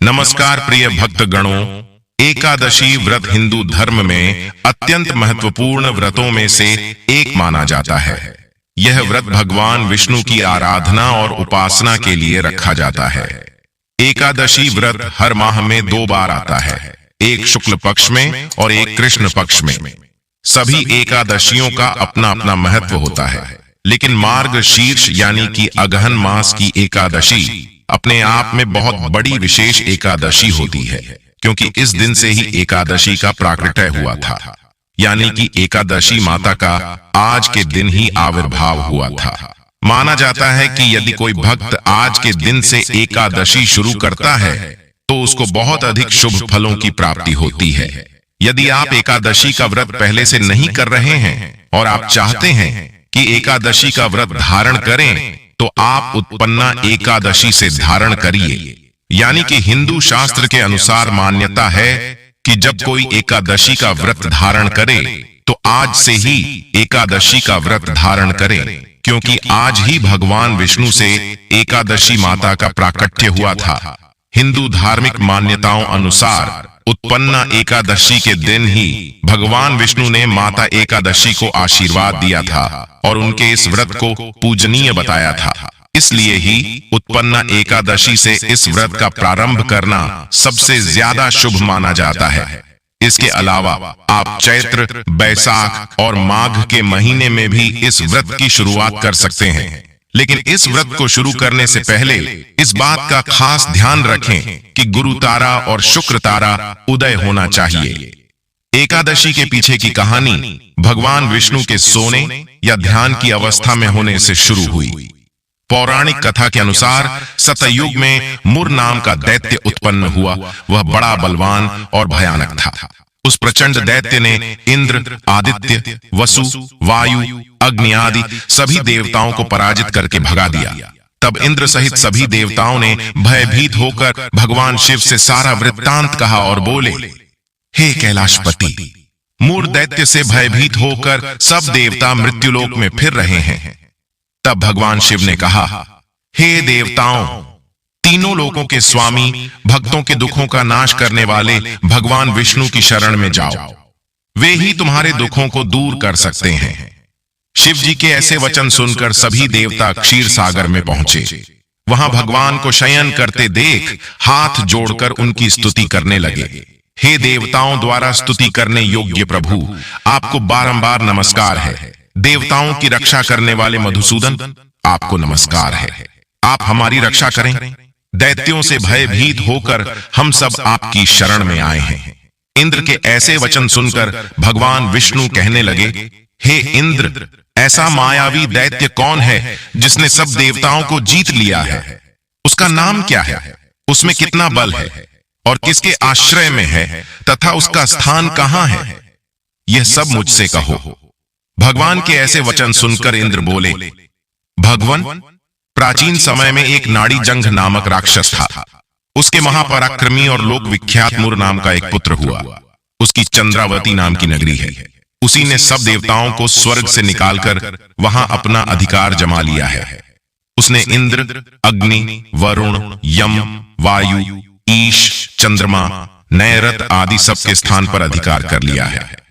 नमस्कार प्रिय भक्तगणों, एकादशी व्रत हिंदू धर्म में अत्यंत महत्वपूर्ण व्रतों में से एक माना जाता है। यह व्रत भगवान विष्णु की आराधना और उपासना के लिए रखा जाता है। एकादशी व्रत हर माह में 2 बार आता है, एक शुक्ल पक्ष में और एक कृष्ण पक्ष में। सभी एकादशियों का अपना अपना महत्व होता है, लेकिन मार्ग शीर्ष यानी कि अगहन मास की एकादशी अपने आप में बहुत बड़ी विशेष एकादशी होती है, क्योंकि इस दिन से ही एकादशी का प्राकट्य हुआ था, यानी कि एकादशी माता का आज के दिन ही आविर्भाव हुआ था। माना जाता है कि यदि कोई भक्त आज के दिन से एकादशी शुरू करता है तो उसको बहुत अधिक शुभ फलों की प्राप्ति होती है। यदि आप एकादशी का व्रत पहले से नहीं कर रहे हैं और आप चाहते हैं कि एकादशी का व्रत धारण करें, तो आप उत्पन्ना एकादशी से धारण करिए। यानी कि हिंदू शास्त्र के अनुसार मान्यता है कि जब कोई एकादशी का व्रत धारण करे तो आज से ही एकादशी का व्रत धारण करें, क्योंकि आज ही भगवान विष्णु से एकादशी माता का प्राकट्य हुआ था। हिंदू धार्मिक मान्यताओं अनुसार उत्पन्ना एकादशी के दिन ही भगवान विष्णु ने माता एकादशी को आशीर्वाद दिया था और उनके इस व्रत को पूजनीय बताया था। इसलिए ही उत्पन्ना एकादशी से इस व्रत का प्रारंभ करना सबसे ज्यादा शुभ माना जाता है। इसके अलावा आप चैत्र, बैसाख और माघ के महीने में भी इस व्रत की शुरुआत कर सकते हैं, लेकिन इस व्रत को शुरू करने से पहले इस बात का खास ध्यान रखें कि गुरु तारा और शुक्र तारा उदय होना चाहिए। एकादशी के पीछे की कहानी भगवान विष्णु के सोने या ध्यान की अवस्था में होने से शुरू हुई। पौराणिक कथा के अनुसार सतयुग में मुर नाम का दैत्य उत्पन्न हुआ। वह बड़ा बलवान और भयानक था। उस प्रचंड दैत्य ने इंद्र, आदित्य, वसु, वायु, अग्नि आदि सभी देवताओं को पराजित करके भगा दिया। तब इंद्र सहित सभी देवताओं ने भयभीत होकर भगवान शिव से सारा वृत्तांत कहा और बोले, हे कैलाशपति, मूर दैत्य से भयभीत होकर सब देवता मृत्युलोक में फिर रहे हैं। तब भगवान शिव ने कहा, हे देवताओं, तीनों लोकों के स्वामी, भक्तों के दुखों का नाश करने वाले भगवान विष्णु की शरण में जाओ। वे ही तुम्हारे दुखों को दूर कर सकते हैं। शिव जी के ऐसे वचन सुनकर सभी देवता क्षीर सागर में पहुंचे। वहां भगवान को शयन करते देख हाथ जोड़कर उनकी स्तुति करने लगे। हे देवताओं द्वारा स्तुति करने योग्य प्रभु, आपको बारंबार नमस्कार है। देवताओं की रक्षा करने वाले मधुसूदन, आपको नमस्कार है। आप हमारी रक्षा करें। दैत्यों से भयभीत होकर हम सब आपकी शरण में आए हैं। इंद्र के ऐसे वचन सुनकर भगवान विष्णु कहने लगे, हे इंद्र, ऐसा मायावी दैत्य कौन है जिसने सब देवताओं को जीत लिया है? उसका नाम क्या है? उसमें कितना बल है और किसके आश्रय में है तथा उसका स्थान कहां है? यह सब मुझसे कहो। भगवान के ऐसे वचन सुनकर इंद्र बोले, भगवन, प्राचीन समय में एक नाड़ी जंघ नामक राक्षस था। उसके महापराक्रमी और लोक विख्यात मुर नाम का एक पुत्र हुआ। उसकी चंद्रावती नाम की नगरी है। उसी ने सब देवताओं को स्वर्ग से निकालकर वहां अपना अधिकार जमा लिया है। उसने इंद्र, अग्नि, वरुण, यम, वायु, ईश, चंद्रमा, नैरत आदि सबके स्थान पर अधिकार कर लिया है।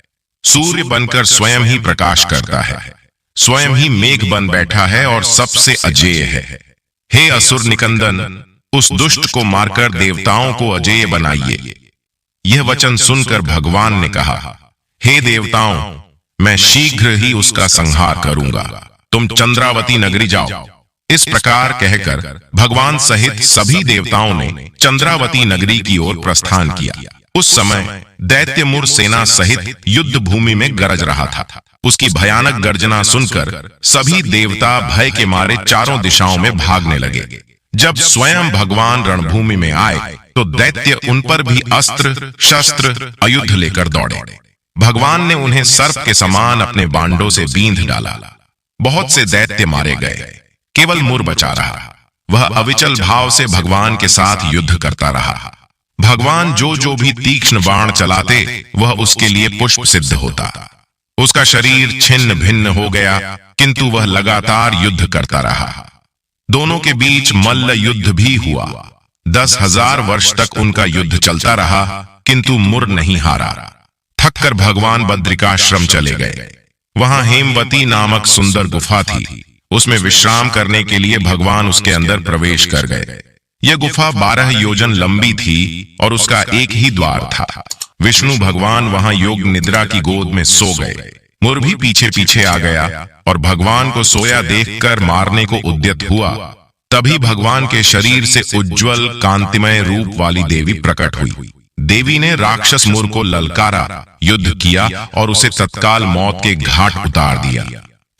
सूर्य बनकर स्वयं ही प्रकाश करता है, स्वयं ही मेघ बन बैठा है और सबसे अजेय है। हे असुर निकंदन, उस दुष्ट को मारकर देवताओं को अजेय बनाइए। यह वचन सुनकर भगवान ने कहा, हे देवताओं, मैं शीघ्र ही उसका संहार करूंगा। तुम चंद्रावती नगरी जाओ। इस प्रकार कहकर भगवान सहित सभी देवताओं ने चंद्रावती नगरी की ओर प्रस्थान किया। उस समय दैत्य मुर सेना सहित युद्ध भूमि में गरज रहा था। उसकी भयानक गर्जना सुनकर सभी देवता भय के मारे चारों दिशाओं में भागने लगे। जब स्वयं भगवान रणभूमि में आए तो दैत्य उन पर भी अस्त्र शस्त्र आयुध लेकर दौड़े। भगवान ने उन्हें सर्प के समान अपने बांडों से बींध डाला। बहुत से दैत्य मारे गए, केवल मुर बचा रहा। वह अविचल भाव से भगवान के साथ युद्ध करता रहा। भगवान जो भी तीक्ष्ण बाण चलाते वह उसके लिए पुष्प सिद्ध होता। उसका शरीर छिन्न भिन्न हो गया, किंतु वह लगातार युद्ध करता रहा। दोनों के बीच मल्ल युद्ध भी हुआ। 10,000 वर्ष तक उनका युद्ध चलता रहा, किंतु मुर नहीं हारा। थककर भगवान बद्रिकाश्रम चले गए। वहां हेमवती नामक सुंदर गुफा थी। उसमें विश्राम करने के लिए भगवान उसके अंदर प्रवेश कर गए। यह गुफा 12 योजन लंबी थी और उसका एक ही द्वार था। विष्णु भगवान वहां योग निद्रा की गोद में सो गए। मुर भी पीछे पीछे आ गया और भगवान को सोया देखकर मारने को उद्यत हुआ। तभी भगवान के शरीर से उज्जवल कांतिमय रूप वाली देवी प्रकट हुई। देवी ने राक्षस मुर को ललकारा, युद्ध किया और उसे तत्काल मौत के घाट उतार दिया।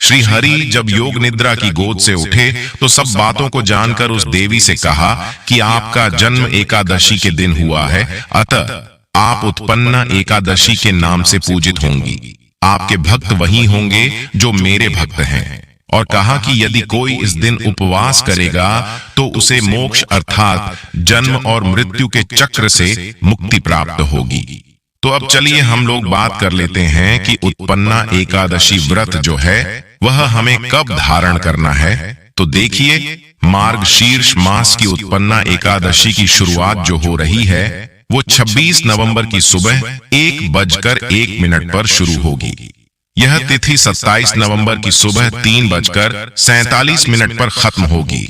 श्री हरि जब योग निद्रा की गोद से उठे तो सब बातों को जानकर उस देवी से कहा कि आपका जन्म एकादशी के दिन हुआ है, अतः आप उत्पन्ना एकादशी के नाम से पूजित होंगी। आपके भक्त वही होंगे जो मेरे भक्त हैं। और कहा कि यदि कोई इस दिन उपवास करेगा तो उसे मोक्ष अर्थात जन्म और मृत्यु के चक्र से मुक्ति प्राप्त होगी। तो अब चलिए हम लोग बात कर लेते हैं कि उत्पन्ना एकादशी व्रत जो है वह हमें कब धारण करना है। तो देखिए, मार्गशीर्ष मास की उत्पन्ना एकादशी की शुरुआत जो हो रही है वो 26 नवंबर की सुबह 1:01 पर शुरू होगी। यह तिथि 27 नवंबर की सुबह 3:47 पर खत्म होगी।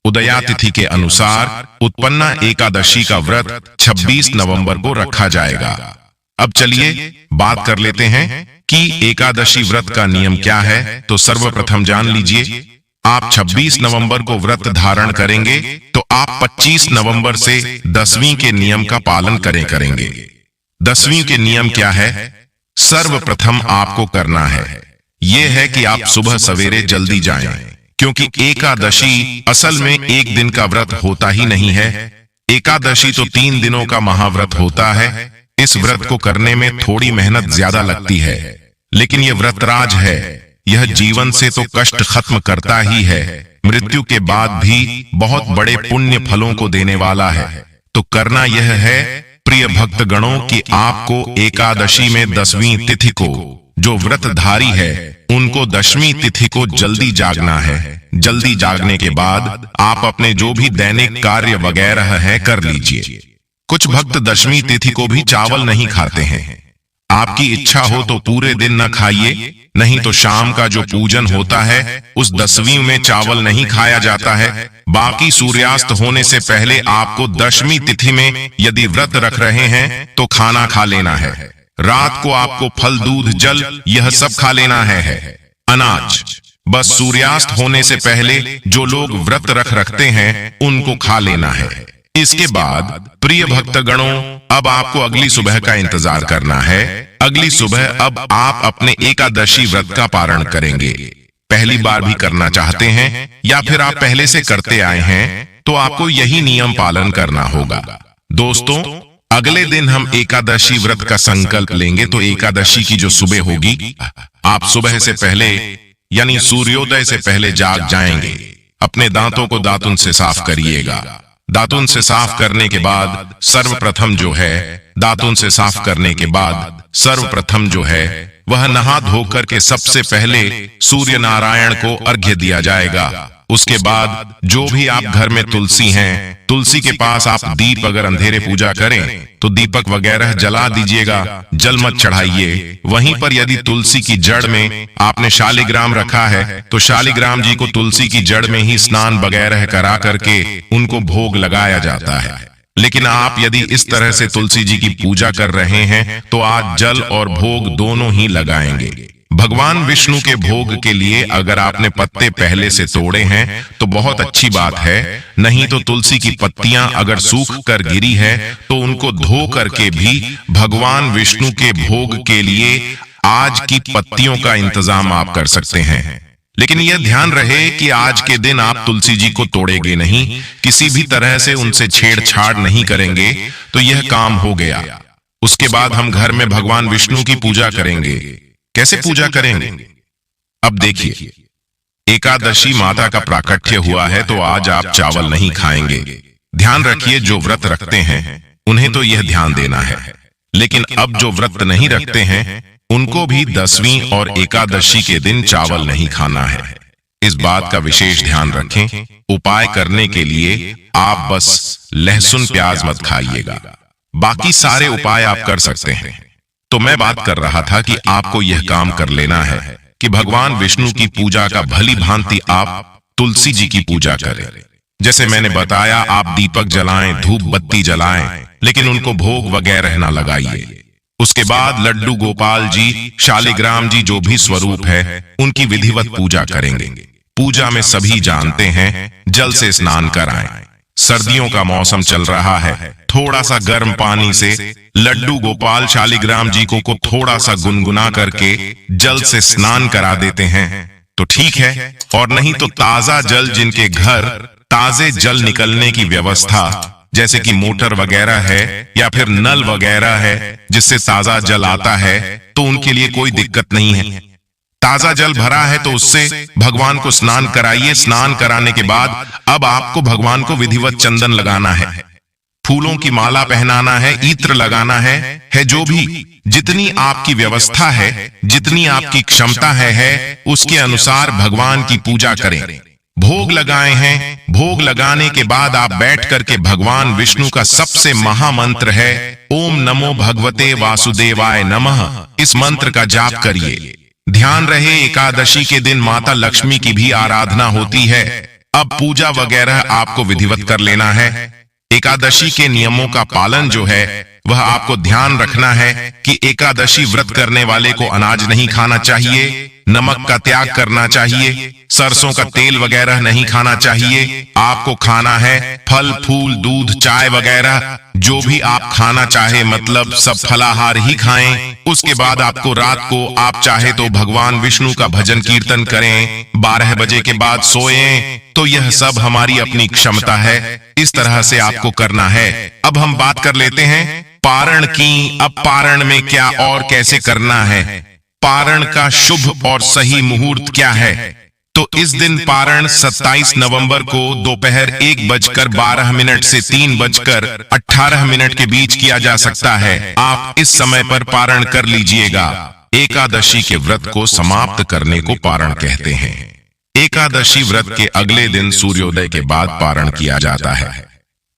उदया तिथि के अनुसार उत्पन्ना एकादशी का व्रत 26 नवंबर को रखा जाएगा। अब चलिए बात कर लेते हैं कि एकादशी व्रत का नियम क्या है। तो सर्वप्रथम जान लीजिए, आप 26 नवंबर को व्रत धारण करेंगे तो आप 25 नवंबर से 10वीं के नियम का पालन करेंगे। 10वीं के नियम क्या है? सर्वप्रथम आपको करना है यह है कि आप सुबह सवेरे जल्दी जाएं, क्योंकि एकादशी असल में एक दिन का व्रत होता ही नहीं है। एकादशी तो 3 दिनों का महाव्रत होता है। इस व्रत को करने में थोड़ी मेहनत ज्यादा लगती है, लेकिन यह व्रतराज है। यह जीवन से तो कष्ट खत्म करता ही है, मृत्यु के बाद भी बहुत बड़े पुण्य फलों को देने वाला है। तो करना यह है प्रिय भक्तगणों कि आपको एकादशी में 10वीं तिथि को जो व्रतधारी है उनको 10वीं तिथि को जल्दी जागना है। जल्दी जागने के बाद आप अपने जो भी दैनिक कार्य वगैरह है कर लीजिए। कुछ भक्त 10वीं तिथि को भी चावल नहीं खाते हैं। आपकी इच्छा हो तो पूरे दिन न खाइए, नहीं तो शाम का जो पूजन होता है उस 10वीं में चावल नहीं खाया जाता है। बाकी सूर्यास्त होने से पहले आपको 10वीं तिथि में यदि व्रत रख रहे हैं तो खाना खा लेना है। रात को आपको फल, दूध, जल यह सब खा लेना है। अनाज बस सूर्यास्त होने से पहले जो लोग व्रत रखते हैं उनको खा लेना है। इसके बाद प्रिय भक्तगणों, अब आपको अगली सुबह का इंतजार करना है। अगली सुबह अब आप अपने एकादशी व्रत का पारण करेंगे। पहली बार भी करना चाहते हैं या फिर आप पहले से करते आए हैं तो आपको यही नियम पालन करना होगा। दोस्तों, अगले दिन हम एकादशी व्रत का संकल्प लेंगे। तो एकादशी की जो सुबह होगी, आप सुबह से पहले यानी सूर्योदय से पहले जाग जाएंगे। अपने दांतों को दातुन से साफ करिएगा। दातुन से साफ करने के बाद सर्वप्रथम जो है दातुन से साफ करने के बाद सर्वप्रथम जो है वह नहा धोकर के सबसे पहले सूर्य नारायण को अर्घ्य दिया जाएगा। उसके बाद जो भी आप घर में तुलसी हैं, तुलसी के पास आप दीप अगर अंधेरे पूजा करें तो दीपक वगैरह जला दीजिएगा, जल मत चढ़ाइए। वहीं पर यदि तुलसी की जड़ में आपने शालिग्राम रखा है तो शालिग्राम जी को तुलसी की जड़ में ही स्नान वगैरह करा करके उनको भोग लगाया जाता है। लेकिन आप यदि इस तरह से तुलसी जी की पूजा कर रहे हैं तो आज जल और भोग दोनों ही लगाएंगे। भगवान विष्णु के भोग के लिए अगर आपने पत्ते पहले से तोड़े हैं तो बहुत अच्छी बात है, नहीं तो तुलसी की पत्तियां अगर सूख कर गिरी है तो उनको धो करके भी भगवान विष्णु के भोग के लिए आज की पत्तियों का इंतजाम आप कर सकते हैं। लेकिन यह ध्यान रहे कि आज के दिन आप तुलसी जी को तोड़ेंगे नहीं, किसी भी तरह से उनसे छेड़छाड़ नहीं करेंगे तो यह काम हो गया। उसके बाद हम घर में भगवान विष्णु की पूजा करेंगे। कैसे पूजा करेंगे? अब देखिए, एकादशी माता का प्राकट्य हुआ है तो आज आप चावल नहीं खाएंगे। ध्यान रखिए, जो व्रत रखते हैं उन्हें तो यह ध्यान देना है, लेकिन अब जो व्रत नहीं रखते हैं उनको भी 10वीं और एकादशी के दिन चावल नहीं खाना है। इस बात का विशेष ध्यान रखें, उपाय करने के लिए आप बस लहसुन प्याज मत खाइएगा, बाकी सारे उपाय आप कर सकते हैं। तो मैं बात कर रहा था कि आपको यह काम कर लेना है कि भगवान विष्णु की पूजा का भली भांति आप तुलसी जी की पूजा करें। जैसे मैंने बताया, आप दीपक जलाएं, धूप बत्ती जलाएं, लेकिन उनको भोग वगैरह न लगाइए। उसके बाद लड्डू गोपाल जी, शालिग्राम जी जो भी स्वरूप है, उनकी विधिवत पूजा करेंगे। पूजा में सभी जानते हैं, जल से स्नान कराएं। सर्दियों का मौसम चल रहा है, थोड़ा सा गर्म पानी से लड्डू गोपाल शालिग्राम जी को थोड़ा सा गुनगुना करके जल से स्नान करा देते हैं तो ठीक है, और नहीं तो ताजा जल, जिनके घर ताजे जल निकलने की व्यवस्था जैसे कि मोटर वगैरह है या फिर नल वगैरह है जिससे ताजा जल आता है, तो उनके लिए कोई दिक्कत नहीं है। ताजा जल भरा है तो उससे भगवान को स्नान कराइए। स्नान कराने के बाद अब आपको भगवान को विधिवत चंदन लगाना है, फूलों की माला पहनाना है, इत्र लगाना है जो भी जितनी आपकी व्यवस्था है, जितनी आपकी क्षमता है उसके अनुसार भगवान की पूजा करें। भोग लगाए हैं, भोग लगाने के बाद आप बैठ करके भगवान विष्णु का सबसे महामंत्र है ओम नमो भगवते वासुदेवाय नमः, इस मंत्र का जाप करिए। ध्यान रहे, एकादशी के दिन माता लक्ष्मी की भी आराधना होती है। अब पूजा वगैरह आपको विधिवत कर लेना है। एकादशी के नियमों का पालन जो है वह आपको ध्यान रखना है कि एकादशी व्रत करने वाले को अनाज नहीं खाना चाहिए, नमक का त्याग करना चाहिए, सरसों का तेल वगैरह नहीं खाना चाहिए। आपको खाना है फल फूल, दूध, चाय वगैरह जो भी आप खाना चाहे, मतलब सब फलाहार ही खाएं। उसके बाद आपको रात को आप चाहे तो भगवान विष्णु का भजन कीर्तन करें, 12 बजे के बाद सोएं। तो यह सब हमारी अपनी क्षमता है, इस तरह से आपको करना है। अब हम बात कर लेते हैं पारण की। अब पारण में क्या और कैसे करना है, पारण का शुभ और सही मुहूर्त क्या है। तो इस दिन पारण 27 नवंबर को दोपहर 1:12 से 3:18 के बीच किया जा सकता है। आप इस समय पर पारण कर लीजिएगा। एकादशी के व्रत को समाप्त करने को पारण कहते हैं। एकादशी व्रत के अगले दिन सूर्योदय के बाद पारण किया जाता है।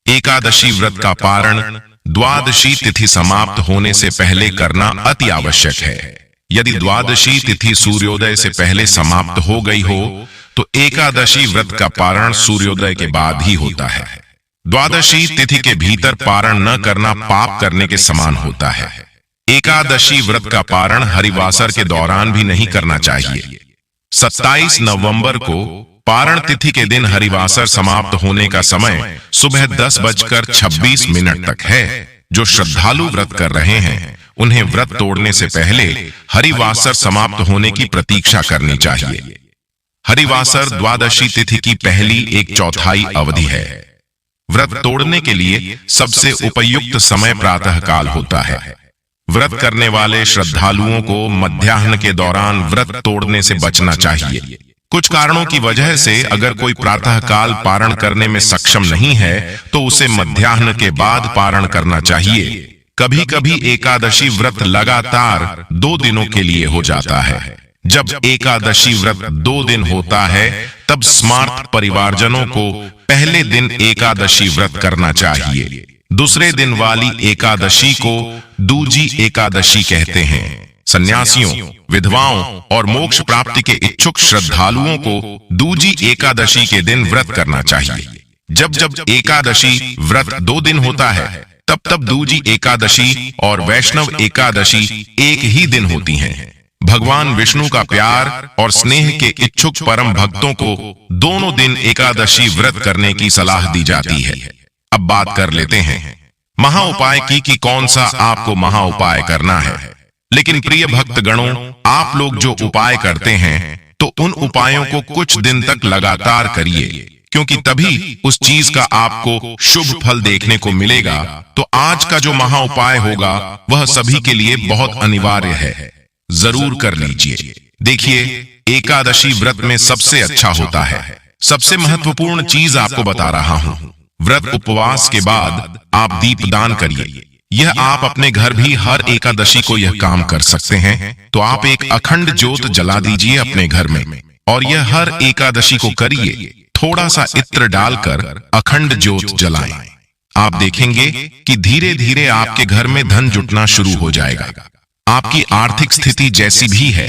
एकादशी व्रत का पारण द्वादशी तिथि समाप्त होने से पहले करना अति आवश्यक है। यदि द्वादशी तिथि सूर्योदय से पहले समाप्त हो गई हो तो एकादशी व्रत का पारण सूर्योदय के बाद ही होता है। द्वादशी तिथि के भीतर पारण न करना पाप करने के समान होता है। एकादशी व्रत का पारण हरिवासर के दौरान भी नहीं करना चाहिए। 27 नवंबर को पारण तिथि के दिन हरिवासर समाप्त होने का समय सुबह 10:26 तक है। जो श्रद्धालु व्रत कर रहे हैं उन्हें व्रत तोड़ने से पहले हरिवासर समाप्त होने की प्रतीक्षा करनी चाहिए। हरिवासर द्वादशी तिथि की पहली 1/4 अवधि है। व्रत तोड़ने के लिए सबसे उपयुक्त समय प्रातः काल होता है। व्रत करने वाले श्रद्धालुओं को मध्याह्न के दौरान व्रत तोड़ने से बचना चाहिए। कुछ कारणों की वजह से अगर कोई प्रातः काल पारण करने में सक्षम नहीं है तो उसे मध्याह्न के बाद पारण करना चाहिए। कभी कभी एकादशी व्रत लगातार 2 दिनों के लिए हो जाता है। जब एकादशी व्रत 2 दिन होता है तब स्मार्त परिवारजनों को पहले दिन एकादशी व्रत करना चाहिए। दूसरे दिन वाली एकादशी को दूजी एकादशी कहते हैं। सन्यासियों, विधवाओं और मोक्ष प्राप्ति के इच्छुक श्रद्धालुओं को दूजी एकादशी के दिन व्रत करना चाहिए। जब जब एकादशी व्रत 2 दिन होता है तब तब दूजी एकादशी और वैष्णव एकादशी एक ही दिन होती हैं। भगवान विष्णु का प्यार और स्नेह के इच्छुक परम भक्तों को दोनों दिन एकादशी व्रत करने की सलाह दी जाती है। अब बात कर लेते हैं महा उपाय की कि कौन सा आपको महा उपाय करना है। लेकिन प्रिय भक्तगणों, आप लोग जो उपाय करते हैं तो उन उपायों को कुछ दिन तक लगातार करिए, क्योंकि तभी उस चीज का आपको शुभ फल देखने को मिलेगा। तो आज का जो महा उपाय होगा वह सभी के लिए बहुत अनिवार्य है, जरूर कर लीजिए। देखिए, एकादशी व्रत में सबसे अच्छा होता है, सबसे महत्वपूर्ण चीज आपको बता रहा हूं। व्रत उपवास के बाद आप दीपदान करिए। यह आप अपने घर भी हर एकादशी को यह काम कर सकते हैं। तो आप एक अखंड ज्योत जला दीजिए अपने घर में और यह हर एकादशी को करिए। थोड़ा सा इत्र डालकर अखंड ज्योत जलाएं। आप देखेंगे कि धीरे धीरे आपके घर में धन जुटना शुरू हो जाएगा। आपकी आर्थिक स्थिति जैसी भी है,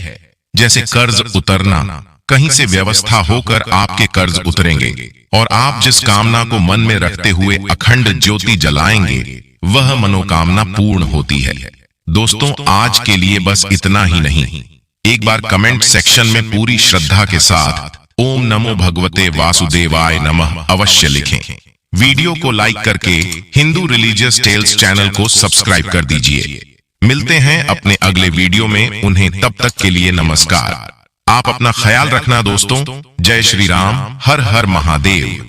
जैसे कर्ज उतरना, कहीं से व्यवस्था होकर आपके कर्ज उतरेंगे और आप जिस कामना को मन में रखते हुए अखंड ज्योति जलाएंगे वह मनोकामना पूर्ण होती है। दोस्तों, आज के लिए बस इतना ही नहीं, एक बार कमेंट सेक्शन में पूरी श्रद्धा के साथ ओम नमो भगवते वासुदेवाय नमः अवश्य लिखें। वीडियो को लाइक करके हिंदू रिलीजियस टेल्स चैनल को सब्सक्राइब कर दीजिए। मिलते हैं अपने अगले वीडियो में। उन्हें तब तक के लिए नमस्कार। आप अपना ख्याल रखना दोस्तों। जय श्री राम। हर हर महादेव।